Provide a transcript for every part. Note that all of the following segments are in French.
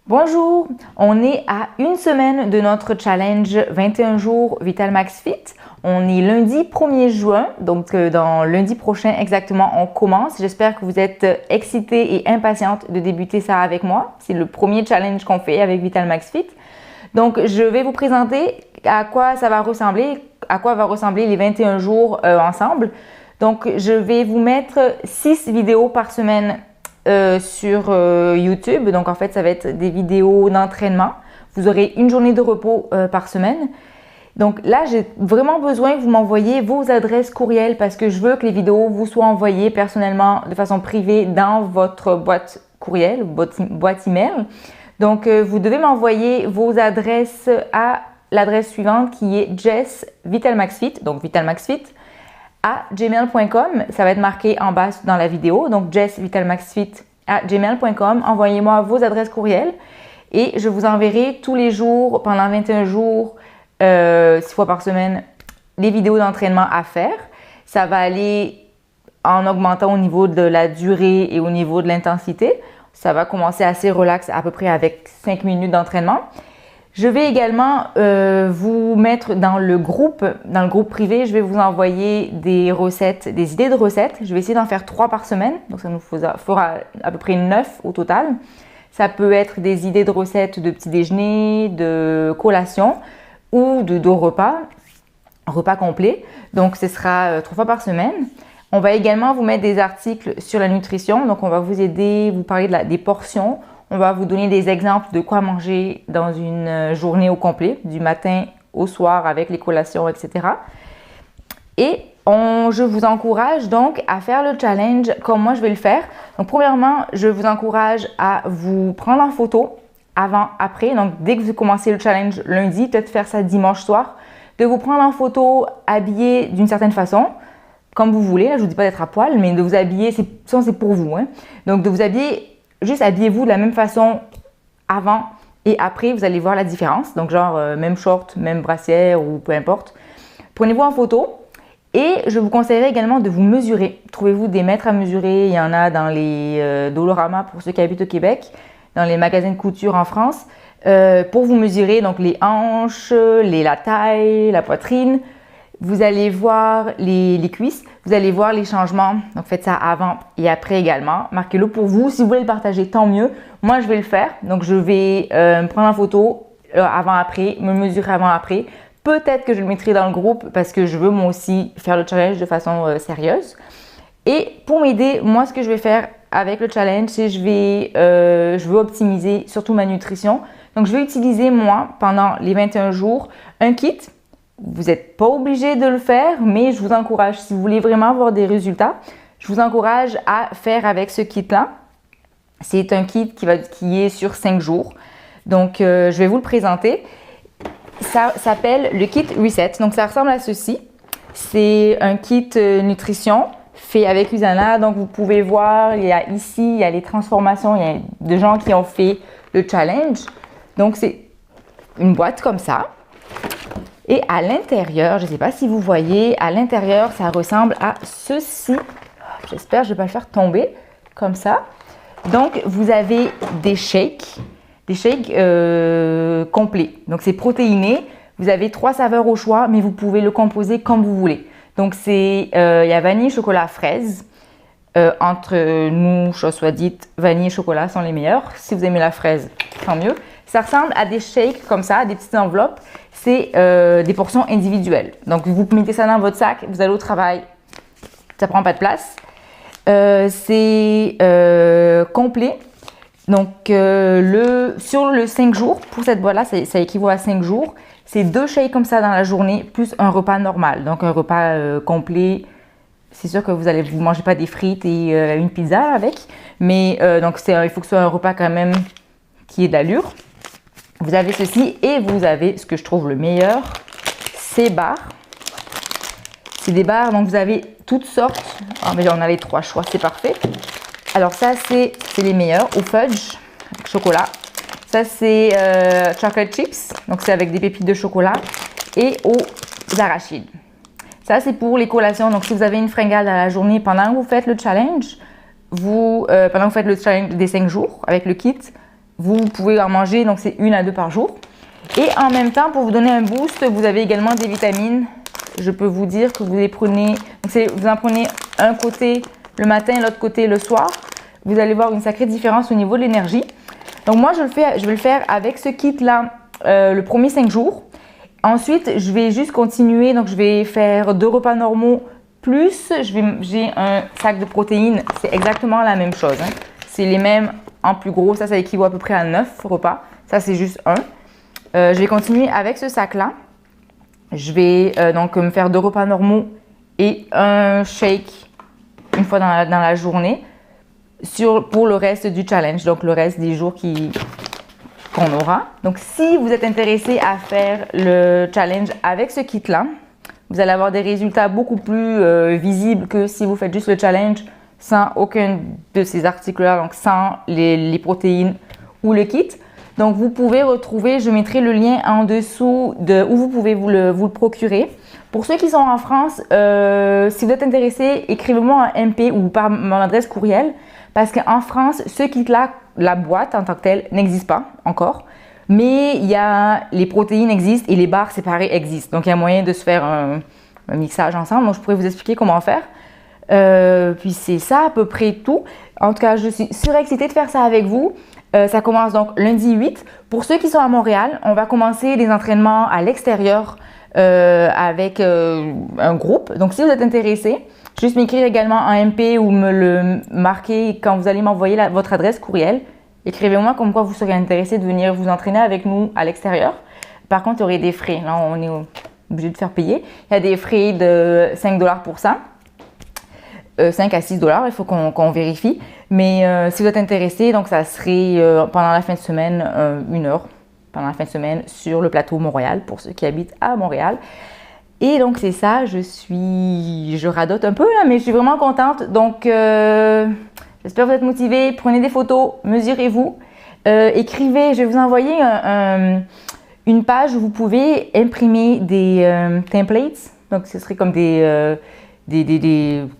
Bonjour, on est à une semaine de notre challenge 21 jours Vital Max Fit. On est lundi 1er juin, donc dans lundi prochain exactement, on commence. J'espère que vous êtes excités et impatientes de débuter ça avec moi. C'est le premier challenge qu'on fait avec Vital Max Fit. Donc, je vais vous présenter à quoi ça va ressembler, à quoi va ressembler les 21 jours ensemble. Donc, je vais vous mettre 6 vidéos par semaine sur YouTube. Donc, en fait, ça va être des vidéos d'entraînement. Vous aurez une journée de repos par semaine. Donc là, j'ai vraiment besoin que vous m'envoyiez vos adresses courriel parce que je veux que les vidéos vous soient envoyées personnellement de façon privée dans votre boîte courriel, boîte email. Donc, vous devez m'envoyer vos adresses à l'adresse suivante qui est Jess VitalMaxFit, donc VitalMaxFit, à gmail.com. Ça va être marqué en bas dans la vidéo. Donc, Jess VitalMaxFit à gmail.com. Envoyez-moi vos adresses courriel et je vous enverrai tous les jours, pendant 21 jours, 6 fois par semaine, les vidéos d'entraînement à faire. Ça va aller en augmentant au niveau de la durée et au niveau de l'intensité. Ça va commencer assez relax, à peu près avec 5 minutes d'entraînement. Je vais également vous mettre dans le groupe privé, je vais vous envoyer des recettes, des idées de recettes. Je vais essayer d'en faire 3 par semaine, donc ça nous fera à peu près 9 au total. Ça peut être des idées de recettes de petit déjeuner, de collation ou de repas complet. Donc, ce sera 3 fois par semaine. On va également vous mettre des articles sur la nutrition. Donc, on va vous aider, vous parler des portions. On va vous donner des exemples de quoi manger dans une journée au complet, du matin au soir avec les collations, etc. Et je vous encourage donc à faire le challenge comme moi je vais le faire. Donc, premièrement, je vous encourage à vous prendre en photo avant, après. Donc, dès que vous commencez le challenge lundi, peut-être faire ça dimanche soir, de vous prendre en photo habillé d'une certaine façon, comme vous voulez. Je ne vous dis pas d'être à poil, mais de vous habiller, c'est pour vous. Hein. Donc, de vous habiller, juste habillez-vous de la même façon avant et après, vous allez voir la différence. Donc, genre, même short, même brassière ou peu importe. Prenez-vous en photo et je vous conseillerais également de vous mesurer. Trouvez-vous des mètres à mesurer. Il y en a dans les Dolorama pour ceux qui habitent au Québec, dans les magasins de couture en France, pour vous mesurer donc les hanches, la taille, la poitrine. Vous allez voir les cuisses, vous allez voir les changements. Donc, faites ça avant et après également. Marquez-le pour vous. Si vous voulez le partager, tant mieux. Moi, je vais le faire. Donc, je vais me prendre en photo avant-après, me mesurer avant-après. Peut-être que je le mettrai dans le groupe parce que je veux moi aussi faire le challenge de façon sérieuse. Et pour m'aider, moi, ce que je vais faire avec le challenge, c'est je veux optimiser surtout ma nutrition. Donc, je vais utiliser, moi, pendant les 21 jours, un kit. Vous n'êtes pas obligé de le faire, mais je vous encourage, si vous voulez vraiment avoir des résultats, je vous encourage à faire avec ce kit-là. C'est un kit qui est sur 5 jours. Donc, je vais vous le présenter. Ça s'appelle le kit Reset. Donc, ça ressemble à ceci. C'est un kit nutrition fait avec Usana. Donc, vous pouvez voir, il y a les transformations. Il y a des gens qui ont fait le challenge. Donc, c'est une boîte comme ça. Et à l'intérieur, je ne sais pas si vous voyez, à l'intérieur, ça ressemble à ceci. J'espère que je ne vais pas le faire tomber comme ça. Donc, vous avez des shakes complets. Donc, c'est protéiné. Vous avez 3 saveurs au choix, mais vous pouvez le composer comme vous voulez. Donc, il y a vanille, chocolat, fraise. Entre nous, chose soit dite, vanille et chocolat sont les meilleurs. Si vous aimez la fraise, tant mieux. Ça ressemble à des shakes comme ça, des petites enveloppes. C'est des portions individuelles. Donc, vous mettez ça dans votre sac, vous allez au travail, ça ne prend pas de place. C'est complet. Donc, sur le 5 jours, pour cette boîte-là, ça équivaut à 5 jours. C'est 2 shakes comme ça dans la journée, plus un repas normal. Donc, un repas complet. C'est sûr que vous ne mangez pas des frites et une pizza avec. Mais donc, il faut que ce soit un repas quand même qui ait d'allure. Vous avez ceci et vous avez ce que je trouve le meilleur, ces barres. C'est des barres, donc vous avez toutes sortes. Ah, mais on a les 3 choix, c'est parfait. Alors ça, c'est les meilleurs, au fudge, avec chocolat. Ça, c'est chocolate chips, donc c'est avec des pépites de chocolat et aux arachides. Ça, c'est pour les collations. Donc, si vous avez une fringale à la journée pendant que vous faites le challenge, pendant que vous faites le challenge des 5 jours avec le kit, vous pouvez en manger, donc c'est 1 à 2 par jour. Et en même temps, pour vous donner un boost, vous avez également des vitamines. Je peux vous dire que vous les prenez, donc vous en prenez un côté le matin, l'autre côté le soir. Vous allez voir une sacrée différence au niveau de l'énergie. Donc moi, je vais le faire avec ce kit-là le premier 5 jours. Ensuite, je vais juste continuer. Donc, je vais faire 2 repas normaux plus j'ai un sac de protéines. C'est exactement la même chose. Hein. C'est les mêmes en plus gros. Ça équivaut à peu près à 9 repas. Ça, c'est juste un. Je vais continuer avec ce sac-là. Je vais donc me faire 2 repas normaux et un shake une fois dans la journée pour le reste du challenge. Donc, le reste des jours qu'on aura. Donc, si vous êtes intéressé à faire le challenge avec ce kit-là, vous allez avoir des résultats beaucoup plus visibles que si vous faites juste le challenge sans aucun de ces articles-là, donc sans les protéines ou le kit. Donc, vous pouvez retrouver, je mettrai le lien en dessous où vous pouvez vous le procurer. Pour ceux qui sont en France, si vous êtes intéressé, écrivez-moi un MP ou par mon adresse courriel parce qu'en France, ce kit-là, la boîte en tant que telle n'existe pas encore. Mais les protéines existent et les barres séparées existent. Donc, il y a moyen de se faire un mixage ensemble. Donc, je pourrais vous expliquer comment faire. Puis, c'est ça à peu près tout. En tout cas, je suis surexcitée de faire ça avec vous. Ça commence donc lundi 8. Pour ceux qui sont à Montréal, on va commencer des entraînements à l'extérieur avec un groupe. Donc, si vous êtes intéressé, juste m'écrire également en MP ou me le marquer quand vous allez m'envoyer votre adresse courriel. Écrivez-moi comme quoi vous serez intéressé de venir vous entraîner avec nous à l'extérieur. Par contre, il y aurait des frais. Là, on est obligé de faire payer. Il y a des frais de 5 $ pour ça. 5 à 6 $, il faut qu'on vérifie. Mais si vous êtes intéressé, donc ça serait pendant la fin de semaine, 1 heure pendant la fin de semaine sur le plateau Montréal pour ceux qui habitent à Montréal. Et donc c'est ça, je radote un peu là, mais je suis vraiment contente. Donc j'espère que vous êtes motivés. Prenez des photos, mesurez-vous, écrivez. Je vais vous envoyer une page où vous pouvez imprimer des templates. Donc ce serait comme des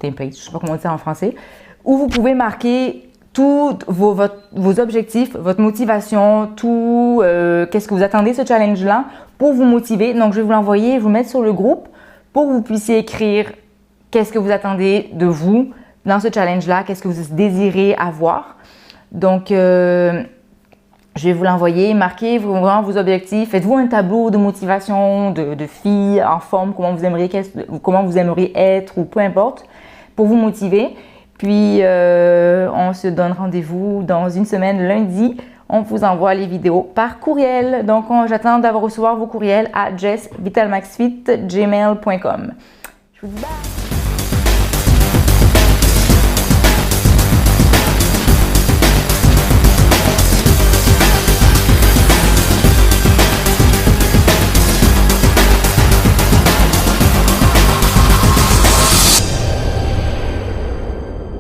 templates, je ne sais pas comment dire en français, où vous pouvez marquer tous vos objectifs, votre motivation, tout, qu'est-ce que vous attendez ce challenge-là pour vous motiver. Donc, je vais vous l'envoyer et vous mettre sur le groupe pour que vous puissiez écrire qu'est-ce que vous attendez de vous dans ce challenge-là, qu'est-ce que vous désirez avoir. Donc, je vais vous l'envoyer, marquez vraiment vos objectifs, faites-vous un tableau de motivation de filles en forme, comment vous aimeriez être ou peu importe, pour vous motiver. Puis, on se donne rendez-vous dans une semaine, lundi. On vous envoie les vidéos par courriel. Donc, j'attends d'avoir recevoir vos courriels à jessvitalmaxfit@gmail.com. Je vous dis bye!